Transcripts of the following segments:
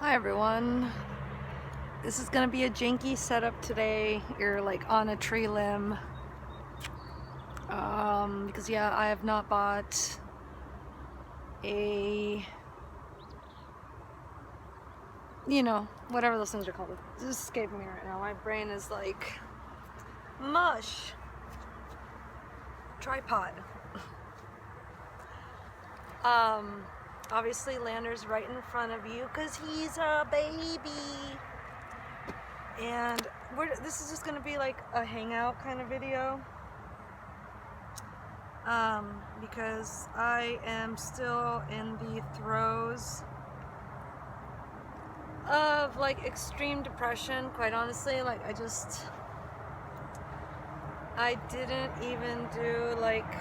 Hi everyone. This is gonna be a janky setup today. You're like on a tree limb. Because yeah, I have not bought a, whatever those things are called. It's just escaping me right now. My brain is like mush. Tripod. Obviously Lander's right in front of you because he's a baby. And this is just gonna be like a hangout kind of video. Because I am still in the throes of like extreme depression, quite honestly. Like I didn't even do like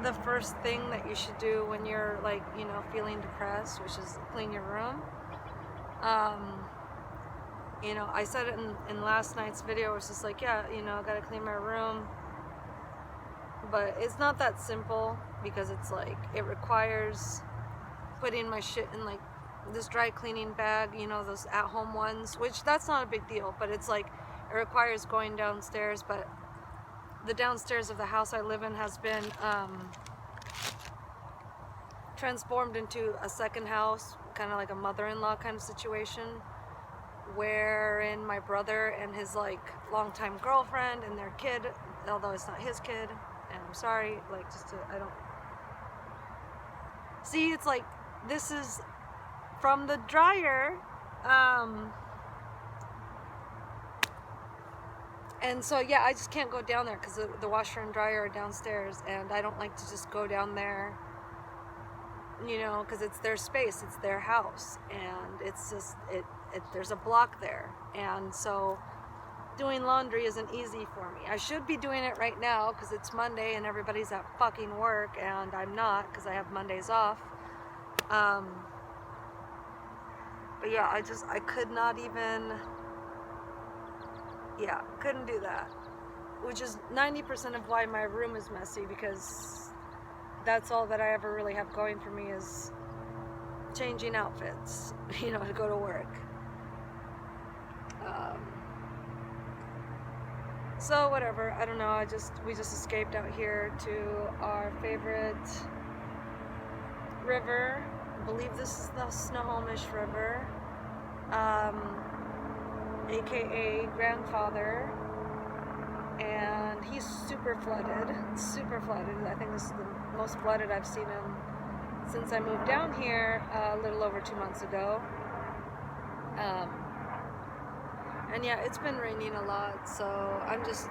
the first thing that you should do when you're like, feeling depressed, which is clean your room. I said it in last night's video. It's just like, yeah, I gotta clean my room. But it's not that simple because it's like, it requires putting my shit in like this dry cleaning bag, those at-home ones, which that's not a big deal, but it's like, it requires going downstairs. But the downstairs of the house I live in has been transformed into a second house, kind of like a mother-in-law kind of situation, wherein my brother and his like longtime girlfriend and their kid, although it's not his kid, and I'm sorry, like I don't see, it's like, this is from the dryer, and so yeah, I just can't go down there because the washer and dryer are downstairs, and I don't like to just go down there, because it's their space, it's their house, and it's just, there's a block there, and so doing laundry isn't easy for me. I should be doing it right now because it's Monday and everybody's at fucking work, and I'm not because I have Mondays off. But yeah, I could not even, couldn't do that. Which is 90% of why my room is messy, because that's all that I ever really have going for me is changing outfits, to go to work. So whatever, I don't know, we just escaped out here to our favorite river. I believe this is the Snohomish River, aka Grandfather, and he's super flooded. I think this is the most flooded I've seen him since I moved down here a little over 2 months ago. And yeah, it's been raining a lot, so I'm just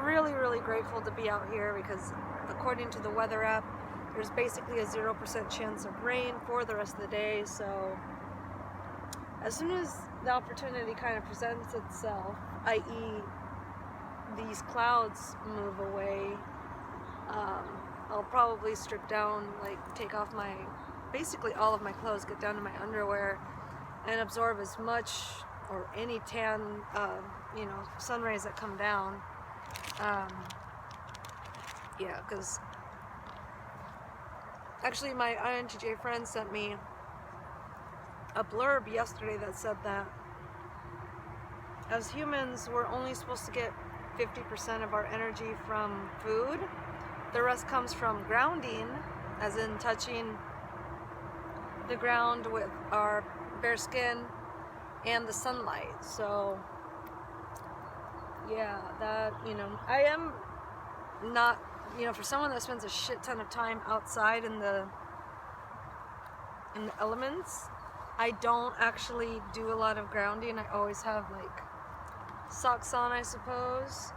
really, really grateful to be out here because according to the weather app, there's basically a 0% chance of rain for the rest of the day. So as soon as the opportunity kind of presents itself, i.e. these clouds move away, I'll probably strip down, like take off basically all of my clothes, get down to my underwear, and absorb as much or any tan, sun rays that come down. Yeah, because actually my INTJ friend sent me a blurb yesterday that said that as humans, we're only supposed to get 50% of our energy from food. The rest comes from grounding, as in touching the ground with our bare skin and the sunlight. So yeah, that, I am not, for someone that spends a shit ton of time outside in the elements, I don't actually do a lot of grounding. I always have like socks on, I suppose.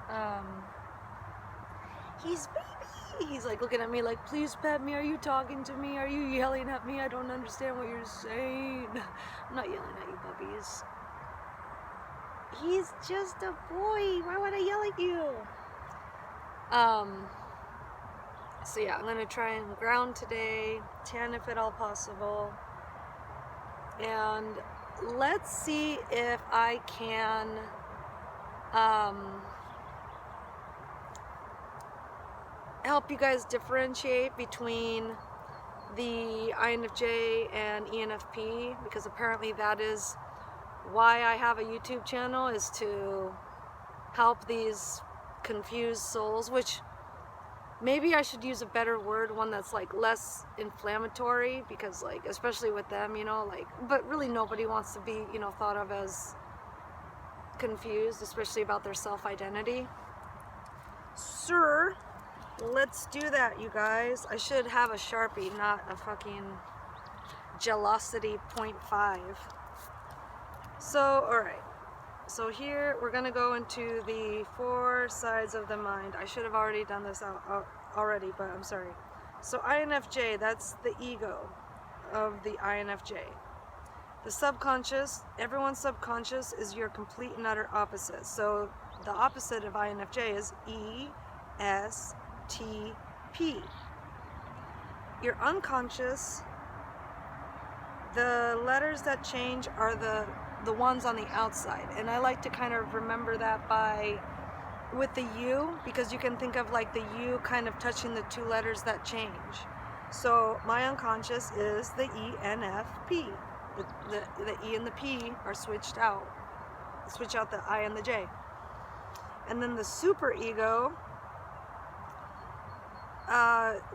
He's like looking at me like, please pet me, are you talking to me, are you yelling at me, I don't understand what you're saying. I'm not yelling at you, puppies. He's just a boy, why would I yell at you? So yeah, I'm gonna try and ground today, tan if at all possible, and let's see if I can help you guys differentiate between the INFJ and ENFP, because apparently that is why I have a YouTube channel, is to help these confused souls, which maybe I should use a better word, one that's like less inflammatory, because like, especially with them, you know, like, but really nobody wants to be, you know, thought of as confused, especially about their self-identity. Sir, let's do that, you guys. I should have a Sharpie, not a fucking Gelosity 0.5. So, alright. So here, we're gonna go into the 4 sides of the mind. I should have already done this already, but I'm sorry. So INFJ, that's the ego of the INFJ. The subconscious, everyone's subconscious is your complete and utter opposite. So the opposite of INFJ is ESTP. Your unconscious, the letters that change are the ones on the outside, and I like to kind of remember that with the U, because you can think of like the U kind of touching the 2 letters that change. So my unconscious is the ENFP. The E and the P are switched out. Switch out the I and the J. And then the SuperEgo,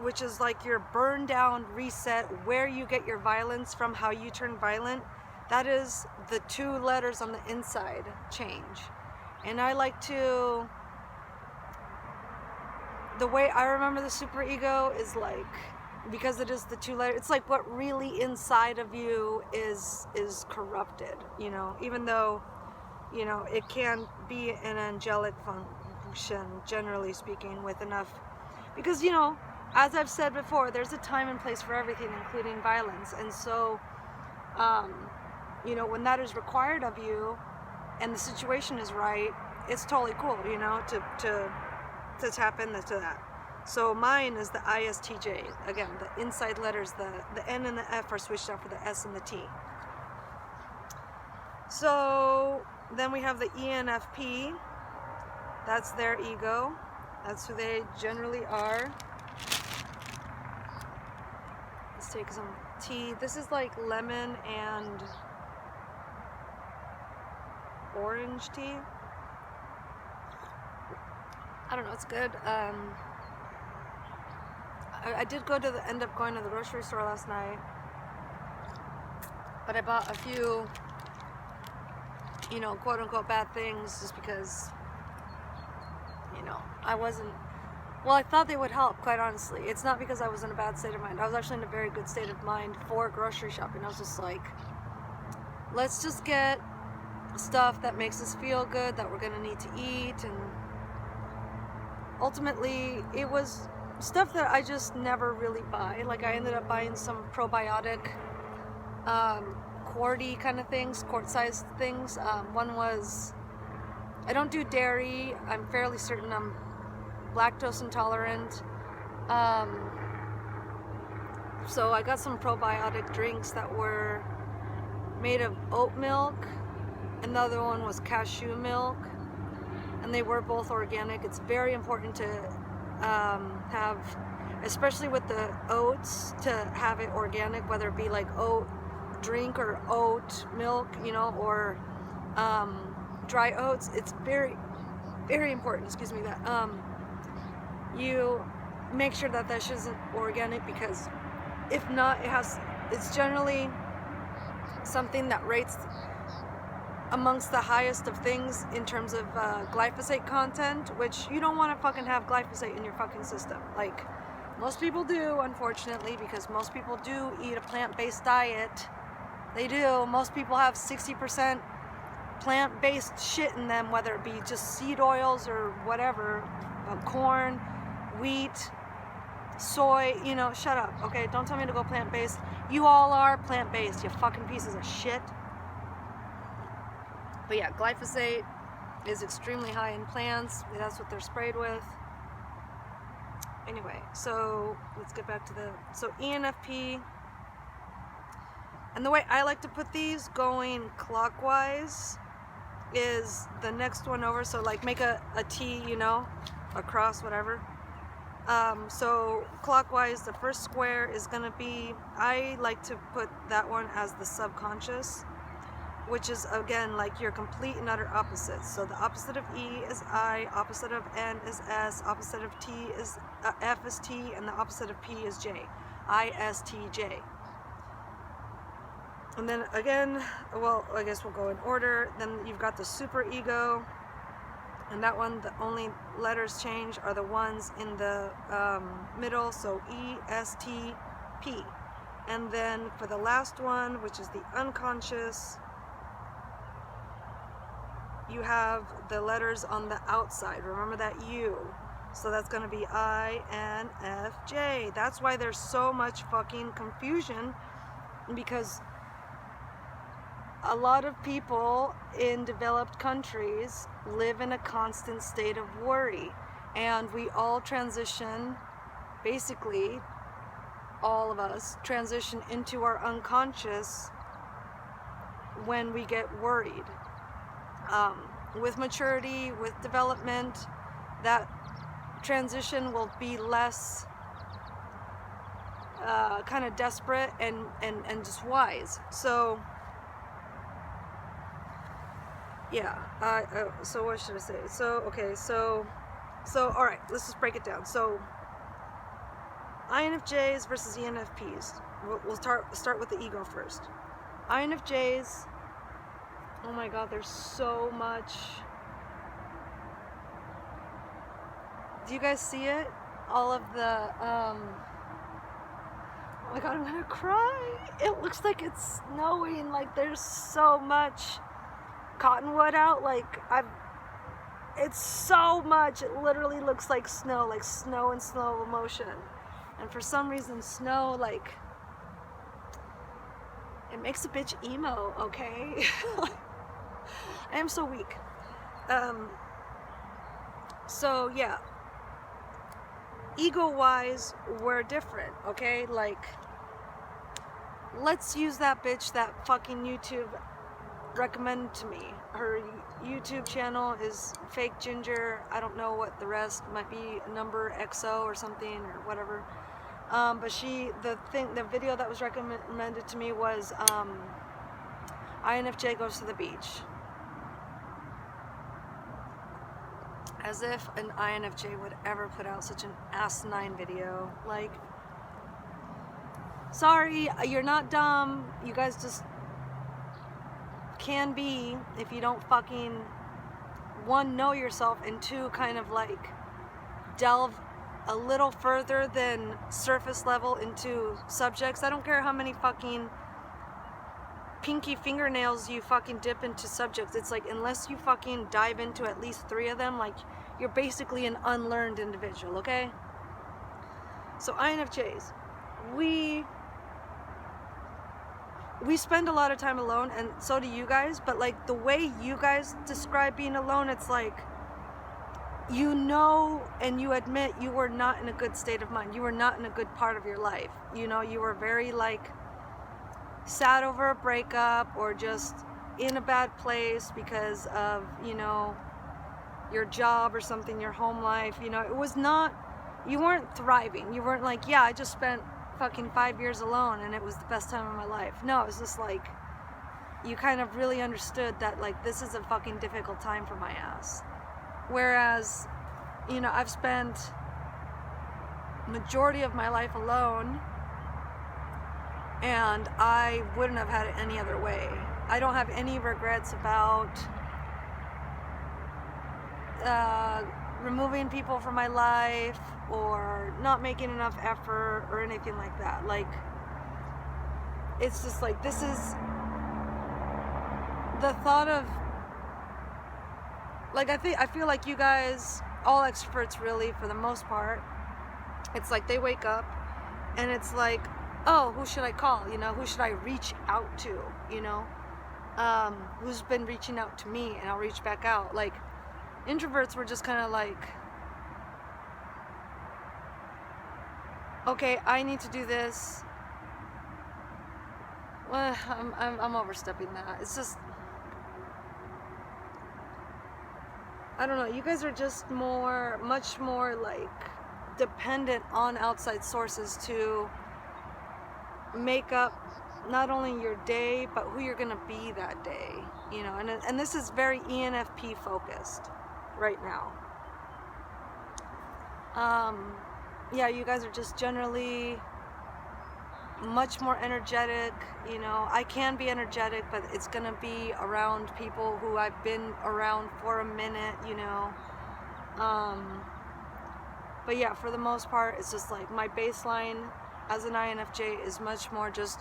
which is like your burn down, reset, where you get your violence from, how you turn violent. That is the 2 letters on the inside change. And I like to, the way I remember the superego is like, because it is the 2 letters, it's like what really inside of you is corrupted, you know, even though, you know, it can be an angelic function, generally speaking, with enough, because, you know, as I've said before, there's a time and place for everything, including violence. And so, you know, when that is required of you and the situation is right, it's totally cool, you know, to tap into that. So mine is the ISTJ. Again, the inside letters, the N and the F are switched out for the S and the T. So then we have the ENFP. That's their ego. That's who they generally are. Let's take some tea. This is like lemon and orange tea. I don't know, it's good. I did end up going to the grocery store last night, but I bought a few, you know, quote unquote bad things just because, you know, I thought they would help, quite honestly. It's not because I was in a bad state of mind. I was actually in a very good state of mind for grocery shopping. I was just like, let's just get stuff that makes us feel good, that we're gonna need to eat. And ultimately it was stuff that I just never really buy. Like I ended up buying some probiotic quarty kind of things, quart-sized things. One was, I don't do dairy. I'm fairly certain I'm lactose intolerant. So I got some probiotic drinks that were made of oat milk. Another one was cashew milk, and they were both organic. It's very important to have, especially with the oats, to have it organic, whether it be like oat drink or oat milk, you know, or dry oats. It's very, very important, excuse me, that you make sure that that shit isn't organic, because if not, it's generally something that rates amongst the highest of things in terms of glyphosate content, which you don't want to fucking have glyphosate in your fucking system. Like, most people do, unfortunately, because most people do eat a plant-based diet. They do. Most people have 60% plant-based shit in them, whether it be just seed oils or whatever, corn, wheat, soy, you know, shut up, okay? Don't tell me to go plant-based. You all are plant-based, you fucking pieces of shit. But yeah, glyphosate is extremely high in plants. That's what they're sprayed with. Anyway, so let's get back to so ENFP. And the way I like to put these, going clockwise, is the next one over. So like make a T, you know, a cross, whatever. So clockwise, the first square is going to be, I like to put that one as the subconscious, which is again like your complete and utter opposites. So the opposite of E is I, opposite of N is S, opposite of T is F is T, and the opposite of P is J, ISTJ. And then again, well, I guess we'll go in order. Then you've got the SuperEgo, and that one, the only letters change are the ones in the middle, so ESTP. And then for the last one, which is the unconscious, you have the letters on the outside. Remember that U. So that's going to be INFJ. That's why there's so much fucking confusion, because a lot of people in developed countries live in a constant state of worry, and we all transition, basically all of us transition into our unconscious when we get worried. With maturity, with development, that transition will be less kind of desperate and just wise. So yeah, so what should I say? So, okay, so all right, let's just break it down. So INFJs versus ENFPs. We'll start with the ego first. INFJs, oh my god, there's so much. Do you guys see it? All of the, oh my god, I'm gonna cry. It looks like it's snowing, like there's so much Cottonwood out, like it's so much, it literally looks like snow in slow motion. And for some reason, snow, like, it makes a bitch emo, okay? I am so weak. So yeah, ego-wise, we're different, okay? Like, let's use that bitch that fucking YouTube recommended to me. Her YouTube channel is Fake Ginger. I don't know what the rest might be, number XO or something or whatever. But the video that was recommended to me was INFJ goes to the beach. As if an INFJ would ever put out such an asinine video. Like, sorry, you're not dumb. You guys just can be, if you don't fucking, one, know yourself, and two, kind of like delve a little further than surface level into subjects. I don't care how many fucking pinky fingernails you fucking dip into subjects. It's like, unless you fucking dive into at least 3 of them, like, you're basically an unlearned individual, okay? So INFJs, we spend a lot of time alone, and so do you guys, but like the way you guys describe being alone, it's like, you know, and you admit you were not in a good state of mind. You were not in a good part of your life. You know, you were very like sad over a breakup, or just in a bad place because of, you know, your job or something, your home life. You know, it was not, you weren't thriving. You weren't like, yeah, I just spent fucking 5 years alone and it was the best time of my life. No, it was just like, you kind of really understood that, like, this is a fucking difficult time for my ass. Whereas, you know, I've spent majority of my life alone, and I wouldn't have had it any other way. I don't have any regrets about removing people from my life, or not making enough effort, or anything like that. Like, it's just like, this is the thought of, like, I feel like you guys, all extroverts really, for the most part, it's like they wake up and it's like, oh, who should I call? You know, who should I reach out to? You know, who's been reaching out to me, and I'll reach back out. Like, introverts were just kind of like, okay, I need to do this. Well, I'm overstepping that. It's just, I don't know. You guys are just much more like dependent on outside sources to make up not only your day, but who you're gonna be that day, you know, and this is very ENFP focused right now. Yeah, you guys are just generally much more energetic, you know. I can be energetic, but it's gonna be around people who I've been around for a minute, you know. But yeah, for the most part, it's just like my baseline as an INFJ is much more just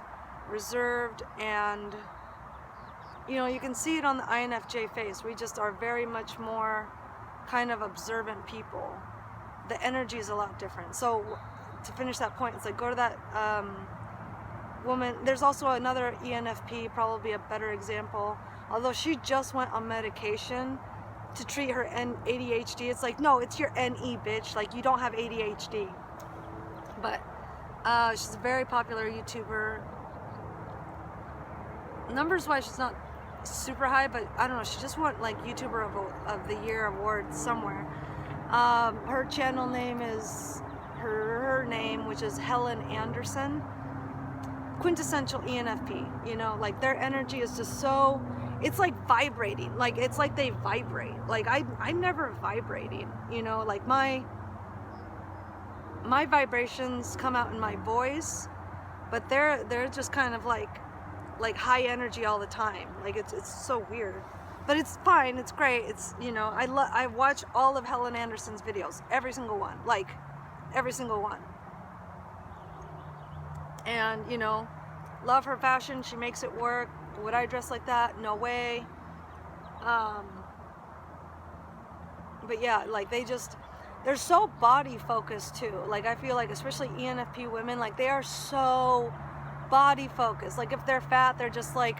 reserved, and you know, you can see it on the INFJ face. We just are very much more kind of observant people. The energy is a lot different. So to finish that point, it's like, go to that woman. There's also another ENFP, probably a better example, although she just went on medication to treat her ADHD. It's like, no, it's your NE, bitch. Like, you don't have ADHD. But she's a very popular YouTuber. Numbers wise, she's not super high, but I don't know, she just won like YouTuber of the Year award somewhere. Her channel name is her name, which is Helen Anderson. Quintessential ENFP, you know, like their energy is just so, it's like vibrating, like it's like they vibrate. Like I'm never vibrating, you know, like my vibrations come out in my voice, but they're just kind of like high energy all the time. Like it's so weird, but it's fine, it's great. It's, you know, I watch all of Helen Anderson's videos, every single one, like every single one. And, you know, love her fashion. She makes it work. Would I dress like that? No way. But yeah, like they're so body focused too. Like I feel like especially ENFP women, like they are so body focused. Like if they're fat, they're just like,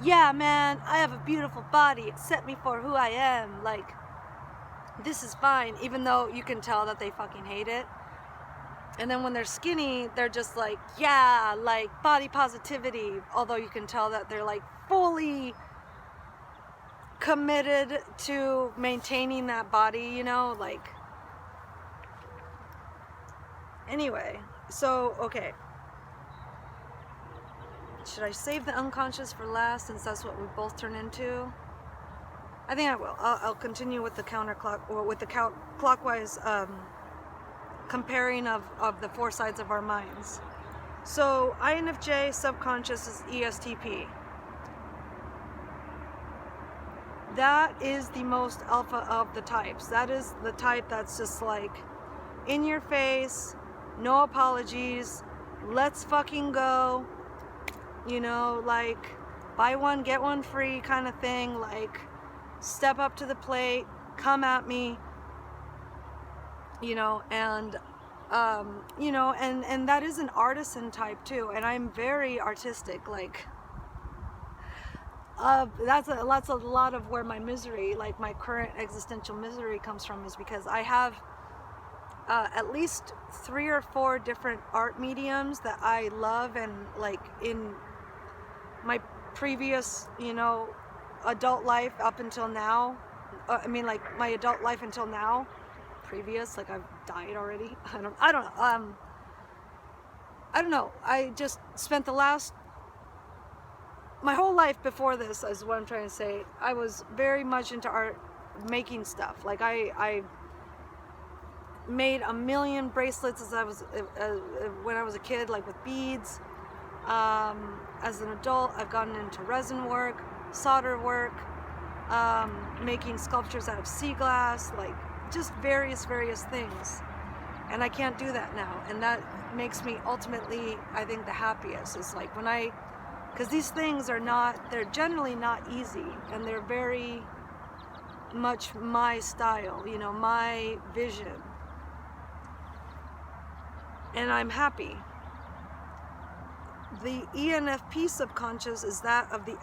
yeah, man, I have a beautiful body. Accept me for who I am. Like, this is fine, even though you can tell that they fucking hate it. And then when they're skinny, they're just like, yeah, like body positivity. Although you can tell that they're like fully committed to maintaining that body, you know, like. Anyway, so, okay. Should I save the unconscious for last, since that's what we both turn into? I think I will. I'll continue with the clockwise comparing of the four sides of our minds. So INFJ subconscious is ESTP. That is the most alpha of the types. That is the type that's just like in your face, no apologies, let's fucking go, you know, like buy one get one free kind of thing, like step up to the plate, come at me, you know. And you know, and that is an artisan type too, and I'm very artistic. Like that's a lot of where my misery, like my current existential misery, comes from, is because I have at least 3 or 4 different art mediums that I love, and like in my previous, you know, adult life up until now, I mean like my adult life until now, previous, like I've died already. I don't know. I just spent my whole life before this, is what I'm trying to say. I was very much into art, making stuff. Like I made a million bracelets when I was a kid, like with beads. As an adult, I've gotten into resin work, solder work, making sculptures out of sea glass, like just various things. And I can't do that now, and that makes me ultimately, I think, the happiest. Is like when because these things they're generally not easy, and they're very much my style, you know, my vision, and I'm happy. The ENFP subconscious is that of the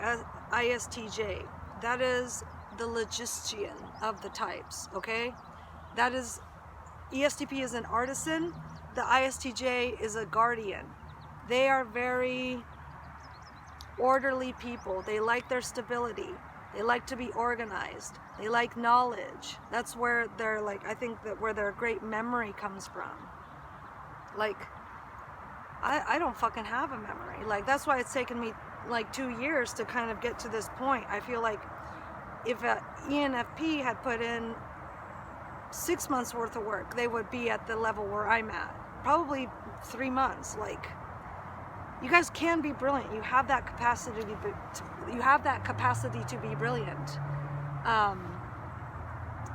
ISTJ. That is the logician of the types, okay? That is, ESTP is an artisan, the ISTJ is a guardian. They are very orderly people. They like their stability. They like to be organized. They like knowledge. That's where they're like, I think that where their great memory comes from. Like, I don't fucking have a memory. Like, that's why it's taken me like 2 years to kind of get to this point. I feel like if an ENFP had put in 6 months worth of work, they would be at the level where I'm at. Probably 3 months. Like, you guys can be brilliant. You have that capacity to be brilliant.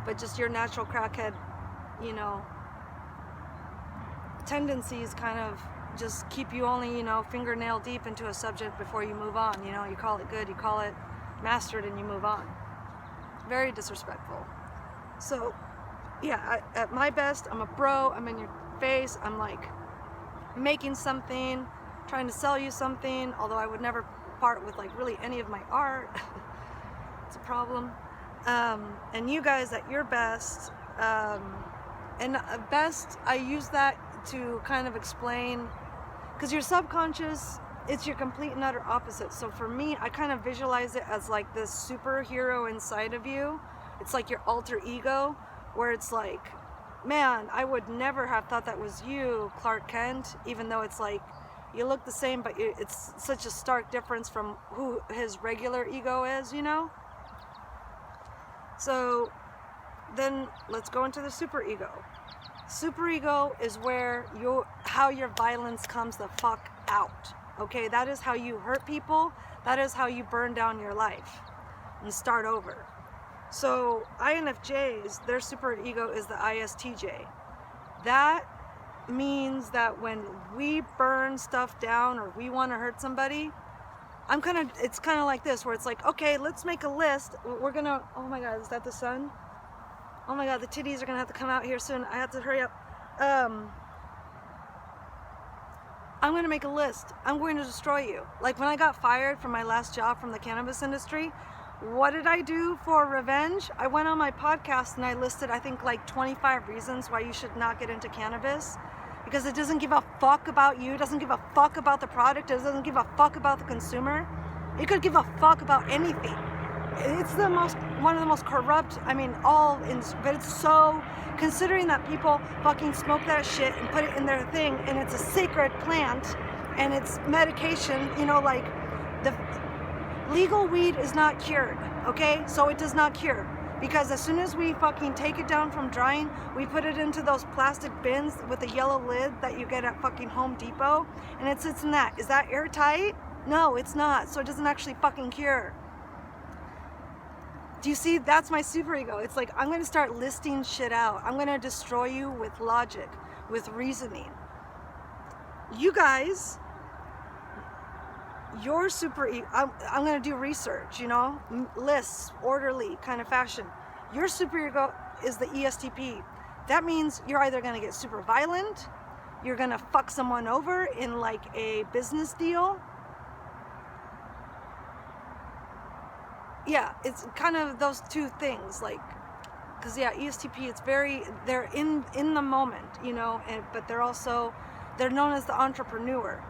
But just your natural crackhead, you know, tendencies kind of just keep you only, you know, fingernail deep into a subject before you move on. You know, you call it good, you call it mastered, and you move on. Very disrespectful. So, yeah, at my best, I'm a bro. I'm in your face. I'm like making something, trying to sell you something, although I would never part with like really any of my art. It's a problem. And you guys at your best, and best, I use that to kind of explain, because your subconscious, it's your complete and utter opposite. So for me, I kind of visualize it as like this superhero inside of you. It's like your alter ego, where it's like, man, I would never have thought that was you, Clark Kent, even though it's like, you look the same, but it's such a stark difference from who his regular ego is, you know? So then let's go into the superego. Superego is where how your violence comes the fuck out. Okay, that is how you hurt people. That is how you burn down your life and start over. So INFJs, their superego is the ISTJ. That means that when we burn stuff down or we want to hurt somebody, it's kind of like this, where it's like, okay, let's make a list. We're gonna, oh my God, is that the sun? Oh my God, the titties are gonna have to come out here soon. I have to hurry up. I'm gonna make a list. I'm going to destroy you. Like when I got fired from my last job from the cannabis industry, what did I do for revenge? I went on my podcast and I listed, I think, like 25 reasons why you should not get into cannabis. Because it doesn't give a fuck about you, it doesn't give a fuck about the product, it doesn't give a fuck about the consumer. It could give a fuck about anything. It's one of the most corrupt, but it's so, considering that people fucking smoke that shit and put it in their thing, and it's a sacred plant, and it's medication, you know, like, the legal weed is not cured, okay? So it does not cure. Because as soon as we fucking take it down from drying, we put it into those plastic bins with a yellow lid that you get at fucking Home Depot, and it sits in that. Is that airtight? No, it's not. So it doesn't actually fucking cure. Do you see? That's my superego. It's like, I'm gonna start listing shit out. I'm gonna destroy you with logic, with reasoning. You guys, your superego, I'm gonna do research, you know, lists, orderly kind of fashion. Your superego is the ESTP. That means you're either gonna get super violent, you're gonna fuck someone over in like a business deal. Yeah, it's kind of those two things, like, because yeah, ESTP, it's they're in the moment, you know, but they're known as the entrepreneur.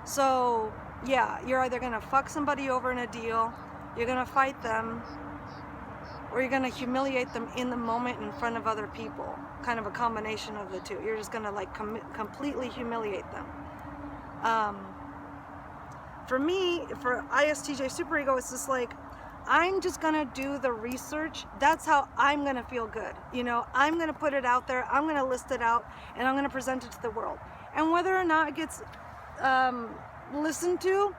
So yeah, you're either gonna fuck somebody over in a deal, you're gonna fight them, or you're gonna humiliate them in the moment in front of other people. Kind of a combination of the two. You're just gonna like completely humiliate them. For me, for ISTJ superego, it's just like, I'm just gonna do the research. That's how I'm gonna feel good. You know, I'm gonna put it out there, I'm gonna list it out, and I'm gonna present it to the world. And whether or not it gets listened to,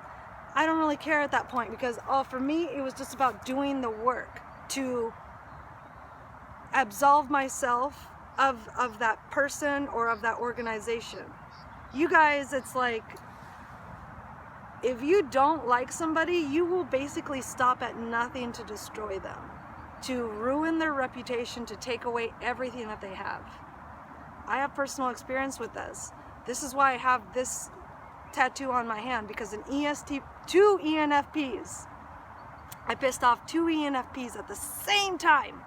I don't really care at that point, because for me, it was just about doing the work to absolve myself of that person or of that organization. You guys, it's like, if you don't like somebody, you will basically stop at nothing to destroy them, to ruin their reputation, to take away everything that they have. I have personal experience with this. This is why I have this tattoo on my hand, because two ENFPs, I pissed off 2 ENFPs at the same time.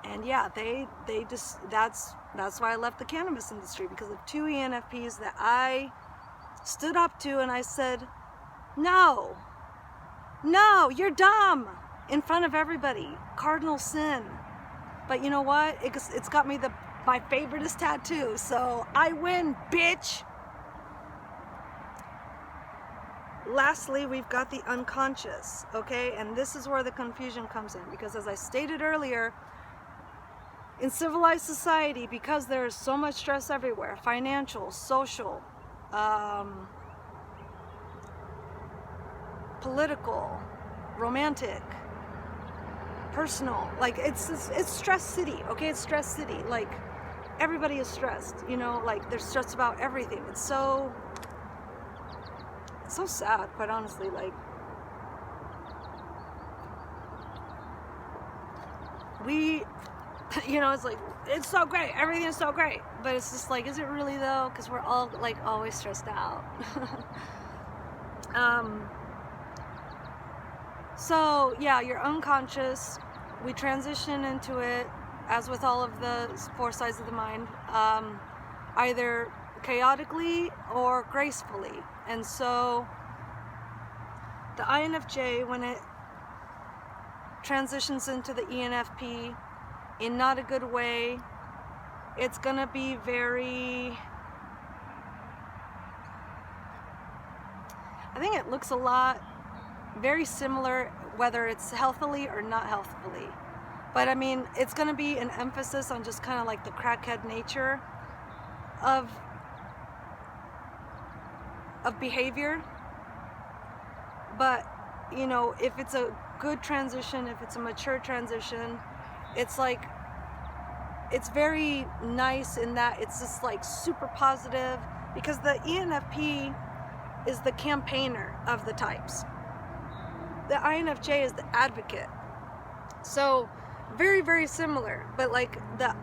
And yeah, they just, that's why I left the cannabis industry, because of 2 ENFPs that I stood up to, and I said, no, you're dumb. in front of everybody. Cardinal sin. But you know what? It's got me my favoriteest tattoo. So I win, bitch. Lastly, we've got the unconscious, okay? And this is where the confusion comes in, because as I stated earlier, in civilized society, because there's so much stress everywhere, financial, social, political, romantic, personal, like it's stress city, okay? It's stress city. Like everybody is stressed, you know, like they're stressed about everything. It's so sad, quite honestly. Like we, you know, it's like, it's so great, everything is so great, but it's just like, is it really though? Because we're all like always stressed out. So yeah, you're unconscious. We transition into it, as with all of the 4 sides of the mind, either chaotically or gracefully. And so the INFJ, when it transitions into the ENFP in not a good way, it's gonna be very, I think it looks a lot very similar, whether it's healthily or not healthily. But I mean, it's going to be an emphasis on just kind of like the crackhead nature of behavior. But, you know, if it's a good transition, if it's a mature transition, it's like, it's very nice in that it's just like super positive, because the ENFP is the campaigner of the types. The INFJ is the advocate. So very, very similar, but like the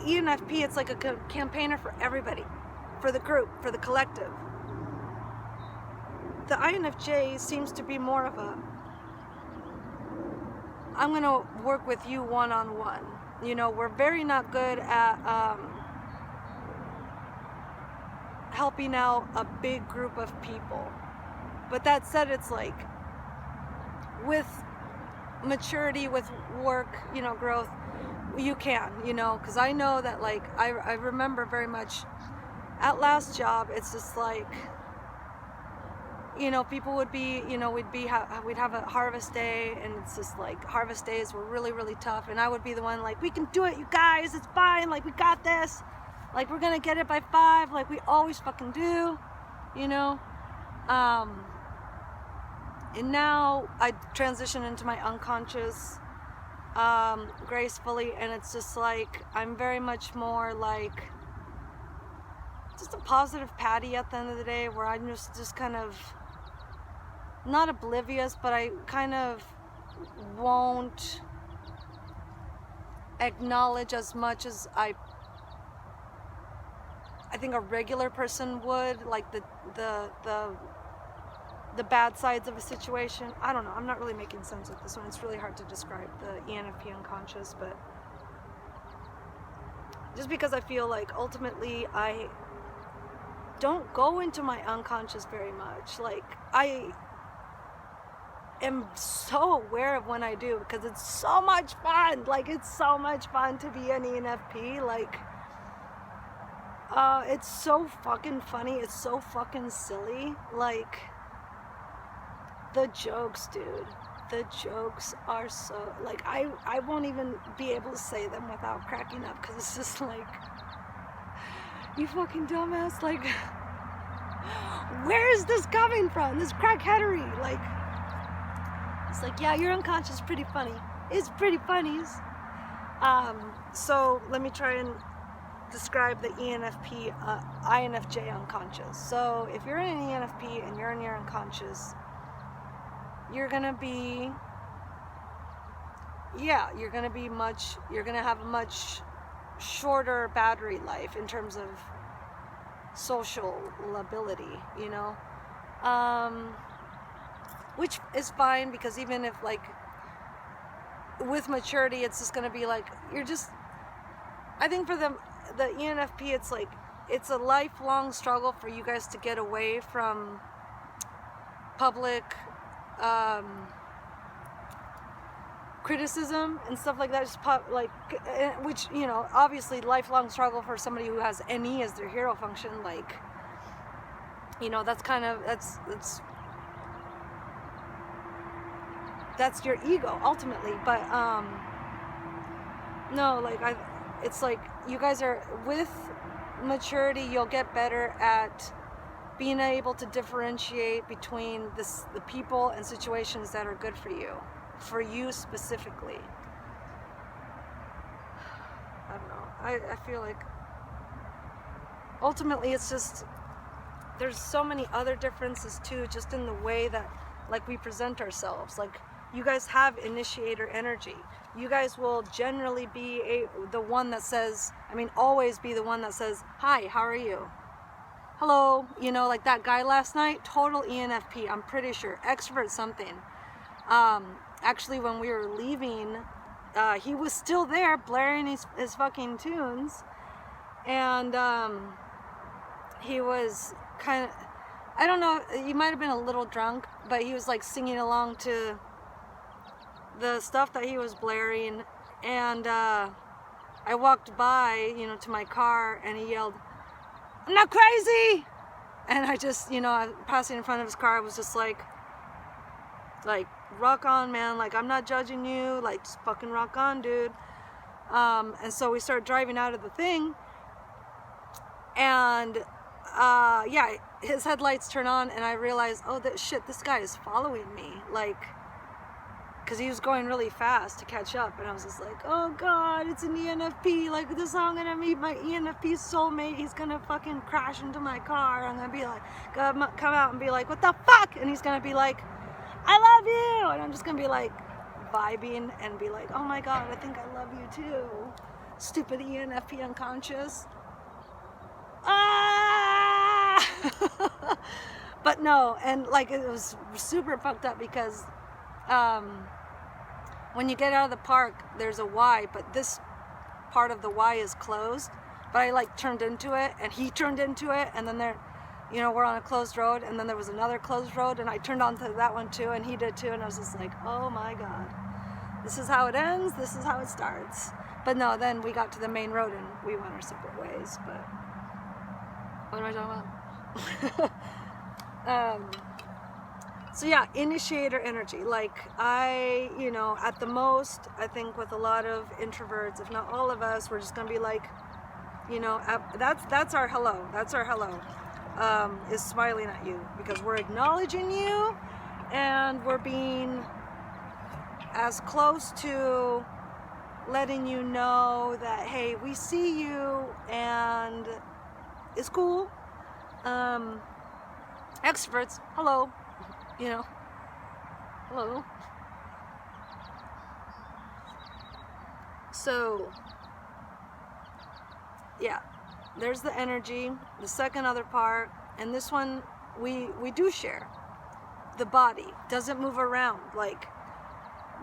ENFP, it's like a campaigner for everybody, for the group, for the collective. The INFJ seems to be more of a, I'm gonna work with you one-on-one. You know, we're very not good at helping out a big group of people. But that said, it's like, with maturity, with work, you know, growth, you can, you know, because I know that, like, I remember very much at last job, it's just like, you know, people would be, you know, we'd have a harvest day, and it's just like, harvest days were really, really tough, and I would be the one like, we can do it, you guys, it's fine, like, we got this, like, we're gonna get it by 5, like we always fucking do, you know. And now I transition into my unconscious gracefully, and it's just like, I'm very much more like just a positive Patty at the end of the day, where I'm just kind of not oblivious, but I kind of won't acknowledge as much as I think a regular person would, like the bad sides of a situation. I don't know, I'm not really making sense with this one. It's really hard to describe the ENFP unconscious, but just because I feel like ultimately I don't go into my unconscious very much. Like, I am so aware of when I do, because it's so much fun. Like, it's so much fun to be an ENFP. Like, it's so fucking funny. It's so fucking silly. Like, the jokes, dude. The jokes are so, like, I won't even be able to say them without cracking up, because it's just like, you fucking dumbass, like, where is this coming from? This crackheadery, like, it's like, yeah, your unconscious is pretty funny. It's pretty funny. So let me try and describe the ENFP, INFJ unconscious. So if you're in an ENFP and you're in your unconscious, you're gonna be, yeah, you're gonna have a much shorter battery life in terms of social ability, you know, which is fine, because even if, like, with maturity, it's just gonna be like, you're just, I think for the ENFP, it's like, it's a lifelong struggle for you guys to get away from public criticism and stuff like that, just pop, like, which, you know, obviously lifelong struggle for somebody who has NE as their hero function, like, you know, that's kind of, that's your ego ultimately. But no, like, it's like you guys are, with maturity, you'll get better at being able to differentiate between the people and situations that are good for you specifically. I don't know. I feel like ultimately it's just, there's so many other differences too, just in the way that, like, we present ourselves. Like, you guys have initiator energy. You guys will generally be the one that says, I mean, always be the one that says, hi, how are you? Hello, you know, like that guy last night, total ENFP, I'm pretty sure, extrovert something. Actually, when we were leaving, he was still there blaring his fucking tunes, and he was kind of, I don't know, he might have been a little drunk, but he was like singing along to the stuff that he was blaring. And I walked by, you know, to my car, and he yelled, I'm not crazy! And I just, you know, passing in front of his car, I was just like, rock on, man, like, I'm not judging you, like, just fucking rock on, dude. And so we started driving out of the thing, and yeah, his headlights turn on, and I realized, oh, that shit, this guy is following me, like, because he was going really fast to catch up, and I was just like, oh god, it's an ENFP, like, this how I'm gonna meet my ENFP soulmate, he's gonna fucking crash into my car, I'm gonna be like, come out and be like, what the fuck, and he's gonna be like, I love you, and I'm just gonna be like, vibing, and be like, oh my god, I think I love you too, stupid ENFP unconscious. Ah! But no, and like, it was super fucked up because when you get out of the park, there's a Y, but this part of the Y is closed. But I like turned into it, and he turned into it, and then there, you know, we're on a closed road, and then there was another closed road, and I turned onto that one too, and he did too, and I was just like, oh my god, this is how it ends, this is how it starts. But no, then we got to the main road, and we went our separate ways. But what am I talking about? So yeah, initiator energy. Like, you know, at the most, I think with a lot of introverts, if not all of us, we're just gonna be like, you know, that's our hello. That's our hello. Is smiling at you, because we're acknowledging you, and we're being as close to letting you know that, hey, we see you, and it's cool. Extroverts, hello. You know, hello. So, yeah, there's the energy, the second other part, and this one we do share. The body doesn't move around. Like,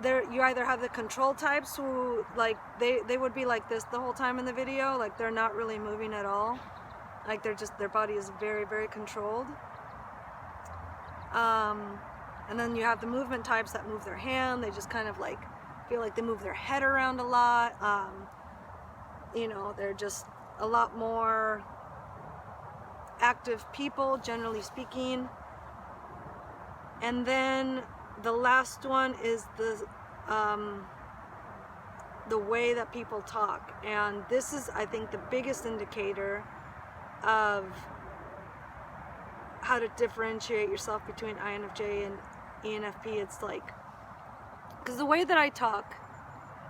there, you either have the control types who, like, they would be like this the whole time in the video, like they're not really moving at all, like they're just, their body is very, very controlled. And then you have the movement types that move their hand. They just kind of like feel like they move their head around a lot. You know, they're just a lot more active people, generally speaking. And then the last one is the way that people talk. And this is, I think, the biggest indicator of how to differentiate yourself between INFJ and ENFP. It's like, because the way that I talk,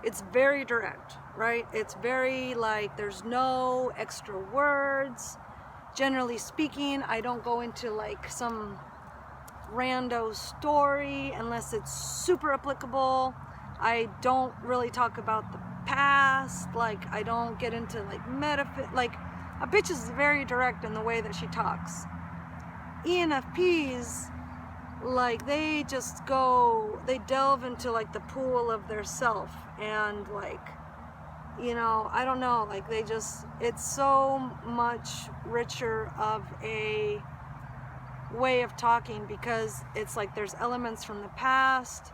it's very direct, right? It's very like, there's no extra words. Generally speaking, I don't go into like some rando story unless it's super applicable. I don't really talk about the past. Like, I don't get into like like, a bitch is very direct in the way that she talks. ENFPs, like, they just go, they delve into like the pool of their self, and like, you know, I don't know, like they just, it's so much richer of a way of talking, because it's like there's elements from the past,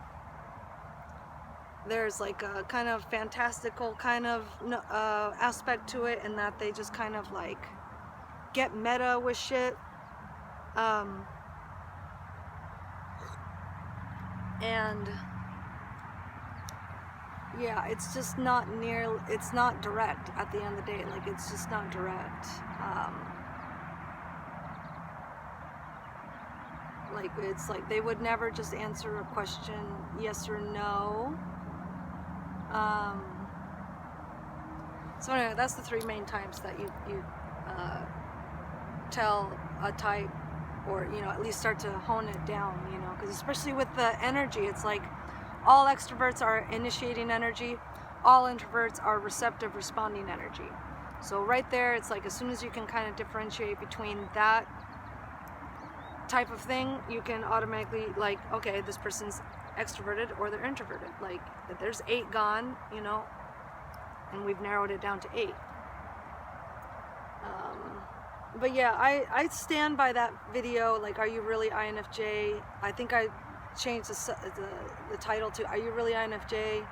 there's like a kind of fantastical kind of aspect to it, and that they just kind of like get meta with shit. And yeah, it's just not it's not direct at the end of the day. Like, it's just not direct. Like, it's like they would never just answer a question yes or no. So anyway, that's the 3 main types that you tell a type, or, you know, at least start to hone it down, you know, because especially with the energy, it's like all extroverts are initiating energy, all introverts are receptive responding energy. So right there, it's like as soon as you can kind of differentiate between that type of thing, you can automatically, like, okay, this person's extroverted or they're introverted. Like, there's 8 gone, you know, and we've narrowed it down to 8. But yeah, I stand by that video, like, are you really INFJ? I think I changed the title to, are you really INFJ?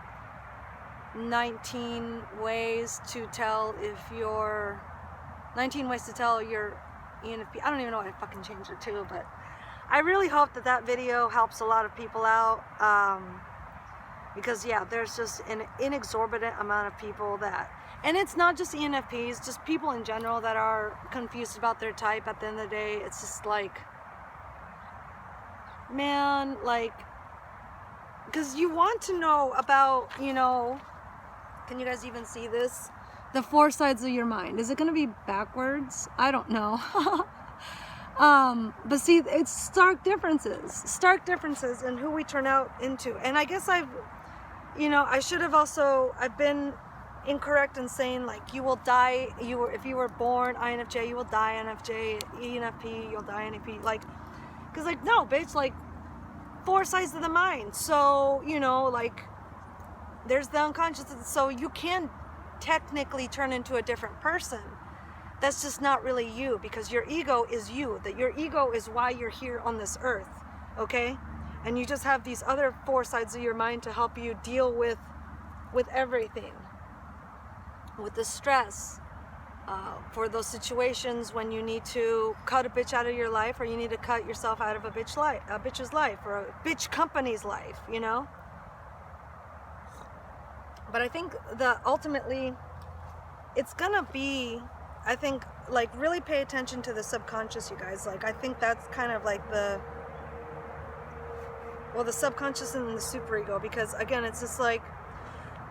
19 ways to tell if you're, 19 ways to tell you're ENFP. I don't even know what I fucking changed it to, but I really hope that that video helps a lot of people out, because yeah, there's just an inexorbitant amount of people that, and it's not just ENFPs, just people in general that are confused about their type. At the end of the day, it's just like, man, like, because you want to know about, you know, can you guys even see this? The 4 sides of your mind. Is it going to be backwards? I don't know. But see, it's stark differences in who we turn out into. And I guess you know, I should have also, I've been incorrect in saying, like, you will die, if you were born INFJ, you will die INFJ, ENFP, you'll die ENFP, like, because, like, no, bitch, like, 4 sides of the mind. So, you know, like, there's the unconscious, so you can technically turn into a different person. That's just not really you, because your ego is you. That your ego is why you're here on this earth, okay? And you just have these other 4 sides of your mind to help you deal with everything, with the stress, for those situations when you need to cut a bitch out of your life, or you need to cut yourself out of a bitch's life, or a bitch company's life, you know. But I think that ultimately it's gonna be, I think, like, really pay attention to the subconscious, you guys. Like, I think that's kind of like the subconscious and the superego, because again, it's just like,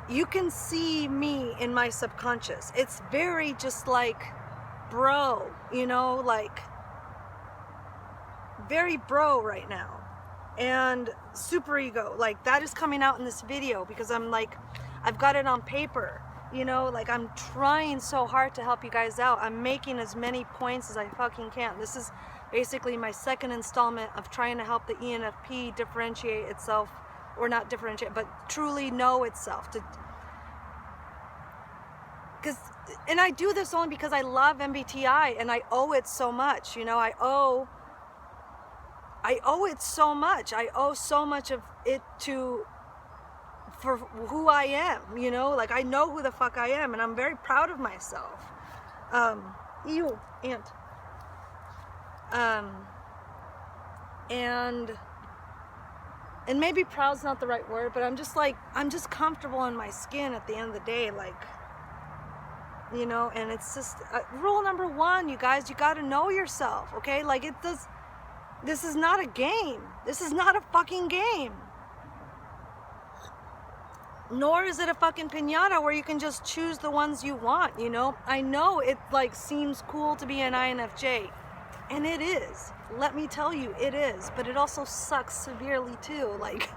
you can see me in my subconscious. It's very just like bro, you know, like very bro right now. And superego, like, that is coming out in this video because I'm like, I've got it on paper, you know, like, I'm trying so hard to help you guys out. I'm making as many points as I fucking can. This is basically my 2nd installment of trying to help the ENFP differentiate itself, or not differentiate, but truly know itself. And I do this only because I love MBTI and I owe it so much, you know. I owe it so much. I owe so much of it for who I am, you know. Like, I know who the fuck I am, and I'm very proud of myself. Ew, ant. And maybe proud's not the right word, but I'm just like, I'm just comfortable in my skin at the end of the day, like, you know. And it's just rule number 1, you guys, you got to know yourself, okay? Like, this is not a game. This is not a fucking game. Nor is it a fucking piñata where you can just choose the ones you want, you know. I know it, like, seems cool to be an INFJ, and it is. Let me tell you, it is. But it also sucks severely too, like.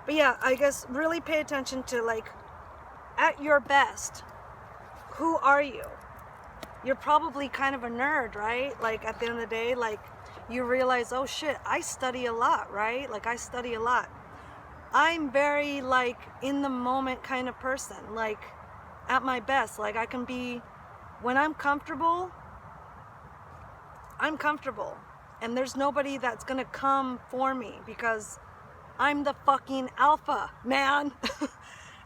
But yeah, I guess really pay attention to, like, at your best, who are you? You're probably kind of a nerd, right? Like, at the end of the day, like, you realize, oh shit, I study a lot, right? Like, I study a lot. I'm very, like, in the moment kind of person, like, at my best. Like, I can be, when I'm comfortable, I'm comfortable. And there's nobody that's gonna come for me because I'm the fucking alpha, man.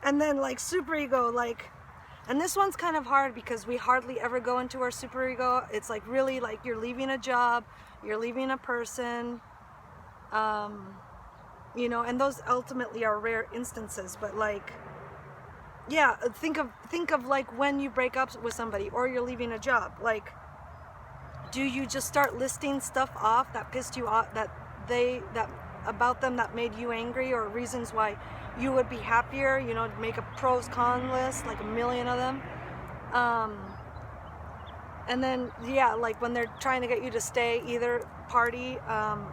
And then like superego, like, and this one's kind of hard because we hardly ever go into our superego. It's like really like you're leaving a job, you're leaving a person, you know, and those ultimately are rare instances, but like, yeah, think of like when you break up with somebody or you're leaving a job, like, do you just start listing stuff off that pissed you off, that about them that made you angry, or reasons why you would be happier, you know, make a pros con list, like a million of them, and then yeah, like when they're trying to get you to stay either party,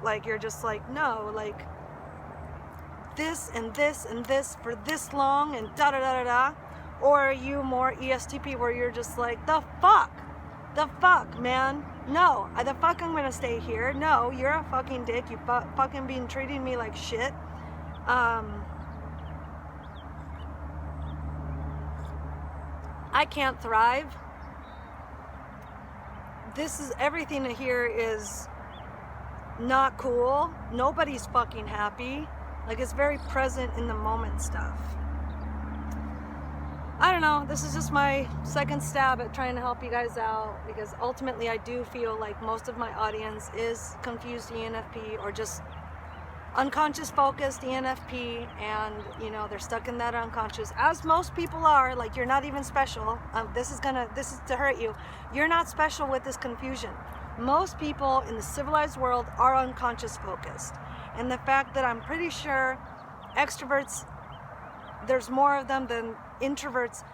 like you're just like, no, like this and this and this for this long and da da da da da, or are you more ESTP where you're just like, the fuck, man, no, the fuck I'm gonna stay here, no, you're a fucking dick, you fucking been treating me like shit, I can't thrive, this is, everything here is not cool, nobody's fucking happy, like it's very present in the moment stuff. I don't know, this is just my second stab at trying to help you guys out, because ultimately I do feel like most of my audience is confused ENFP or just unconscious focused ENFP, and you know, they're stuck in that unconscious, as most people are. Like, you're not even special. This is to hurt you. You're not special with this confusion. Most people in the civilized world are unconscious focused, and the fact that I'm pretty sure extroverts, there's more of them than introverts.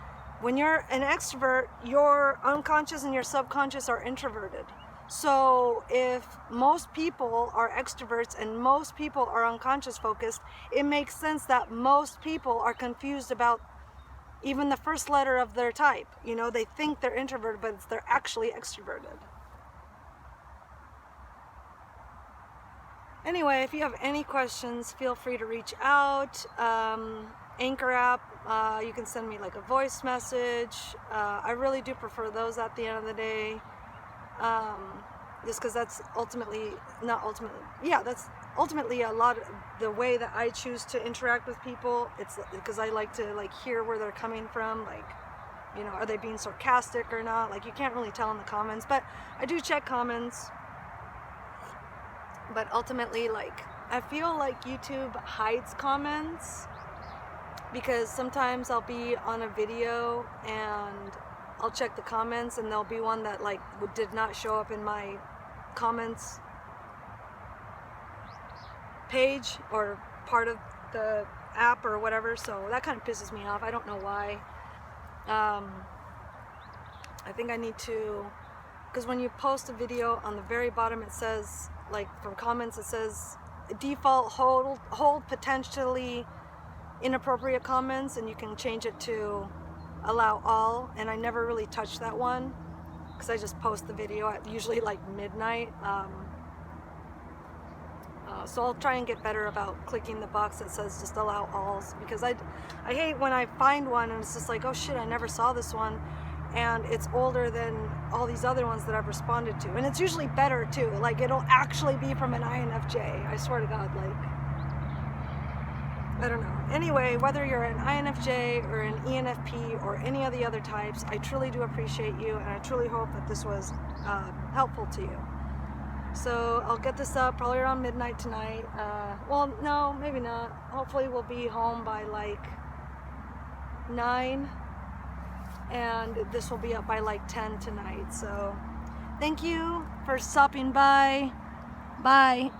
When you're an extrovert, your unconscious and your subconscious are introverted. So if most people are extroverts and most people are unconscious focused, it makes sense that most people are confused about even the first letter of their type. You know, they think they're introverted, but they're actually extroverted. Anyway, if you have any questions, feel free to reach out. Anchor app, you can send me like a voice message. I really do prefer those at the end of the day. Just because that's that's ultimately a lot of the way that I choose to interact with people. It's because I like to like hear where they're coming from, like, you know, are they being sarcastic or not? Like, you can't really tell in the comments, but I do check comments. But ultimately, like, I feel like YouTube hides comments, because sometimes I'll be on a video and I'll check the comments and there'll be one that like did not show up in my comments page or part of the app or whatever, so that kind of pisses me off. I don't know why. I think I need to, because when you post a video, on the very bottom it says, like, from comments it says default hold potentially inappropriate comments, and you can change it to allow all, and I never really touch that one because I just post the video at usually like midnight. So I'll try and get better about clicking the box that says just allow alls, because I hate when I find one and it's just like, oh shit, I never saw this one, and it's older than all these other ones that I've responded to, and it's usually better too, like it'll actually be from an INFJ, I swear to God, like, I don't know. Anyway, whether you're an INFJ or an ENFP or any of the other types, I truly do appreciate you, and I truly hope that this was helpful to you. So I'll get this up probably around midnight tonight. Well, no, maybe not. Hopefully we'll be home by like 9, and this will be up by like 10 tonight. So thank you for stopping by. Bye.